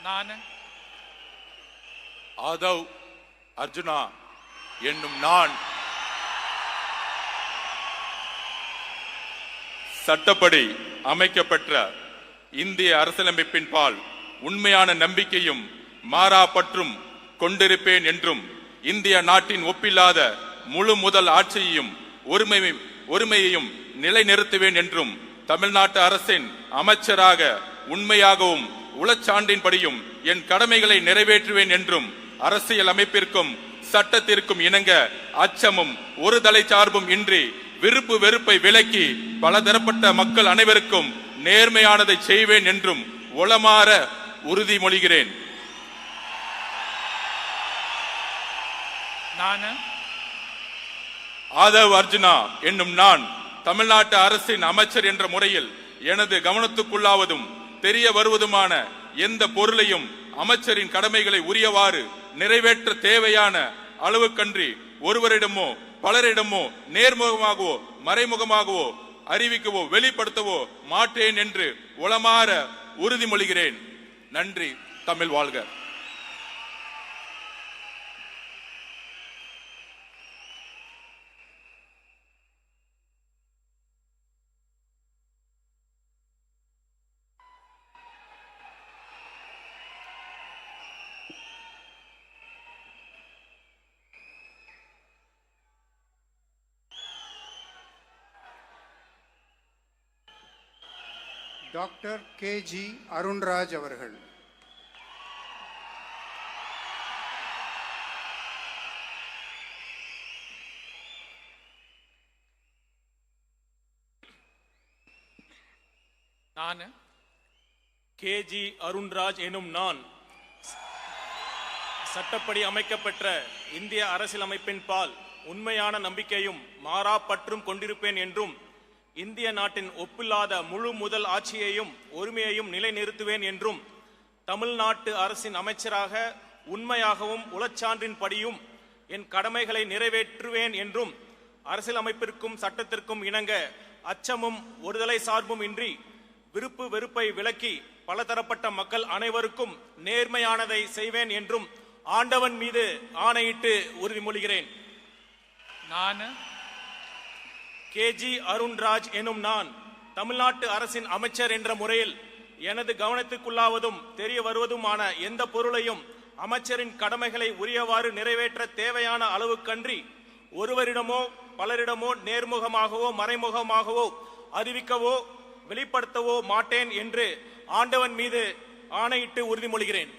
நான் ஆதவ் அர்ஜுனா என்னும் நான் சட்டப்படி அமைக்கப்பெற்ற இந்திய அரசியலமைப்பின் பால் உண்மையான நம்பிக்கையும் மாறா பற்றும் கொண்டிருப்பேன் என்றும் இந்திய நாட்டின் ஒப்பில்லாத முழு முதல் ஆட்சியையும் ஒருமையையும் நிலைநிறுத்துவேன் என்றும் தமிழ்நாட்டு அரசின் அமைச்சராக உண்மையாகவும் உளச்சான்றின்படியும் என் கடமைகளை நிறைவேற்றுவேன் என்றும் அரசியல் அமைப்பிற்கும் சட்டத்திற்கும் இணங்க அச்சமும் ஒரு தலை சார்பும் இன்றி விருப்பு வெறுப்பை விலக்கி பலதரப்பட்ட மக்கள் அனைவருக்கும் நேர்மையானதை செய்வேன் என்றும் உளமாற உறுதிமொழிகிறேன். ஆதவ் அர்ஜுனா என்னும் நான் தமிழ்நாட்டு அரசின் அமைச்சர் என்ற முறையில் எனது கவனத்துக்குள்ளாவதும் தெரிய வருவதுமான எந்த பொருளையும் அமைச்சரின் கடமைகளை உரியவாறு நிறைவேற்ற தேவையான அளவுக்கன்றி ஒருவரிடமோ பலரிடமோ நேர்முகமாகவோ மறைமுகமாகவோ அறிவிக்கவோ வெளிப்படுத்தவோ மாட்டேன் என்று உளமாற உறுதிமொழிகிறேன். நன்றி. தமிழ் வாழ்க. டாக்டர் கே.ஜி. அருண்ராஜ் அவர்கள். நான் கே.ஜி. அருண்ராஜ் எனும் நான் சட்டப்படி அமைக்கப்பெற்ற இந்திய அரசியலமைப்பின் பால் உண்மையான நம்பிக்கையும் மாறா பற்றும் கொண்டிருப்பேன் என்றும் இந்திய நாட்டின் ஒப்பில்லாத முழு முதல் ஆட்சியையும் ஒருமையையும் நிலைநிறுத்துவேன் என்றும் தமிழ்நாட்டு அரசின் அமைச்சராக உண்மையாகவும் உளச்சான்றின்படியும் என் கடமைகளை நிறைவேற்றுவேன் என்றும் அரசியலமைப்பிற்கும் சட்டத்திற்கும் இணங்க அச்சமும் ஒருதலை சார்பும் இன்றி விருப்பு வெறுப்பை விலக்கி பலதரப்பட்ட மக்கள் அனைவருக்கும் நேர்மையானதை செய்வேன் என்றும் ஆண்டவன் மீது ஆணையிட்டு உறுதிமொழிகிறேன். நான் கே.ஜி. அருண்ராஜ் எனும் நான் தமிழ்நாட்டு அரசின் அமைச்சர் என்ற முறையில் எனது கவனத்துக்குள்ளாவதும் தெரிய வருவதுமான எந்த பொருளையும் அமைச்சரின் கடமைகளை உரியவாறு நிறைவேற்ற தேவையான அளவுக்கன்றி ஒருவரிடமோ பலரிடமோ நேர்முகமாகவோ மறைமுகமாகவோ அறிவிக்கவோ வெளிப்படுத்தவோ மாட்டேன் என்று ஆண்டவன் மீது ஆணையிட்டு உறுதிமொழிகிறேன்.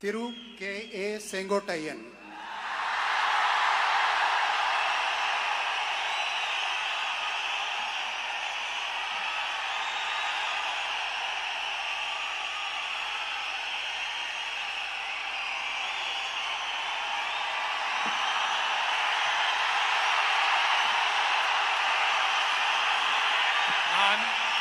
திரு கே.ஏ. செங்கோட்டையன். நான்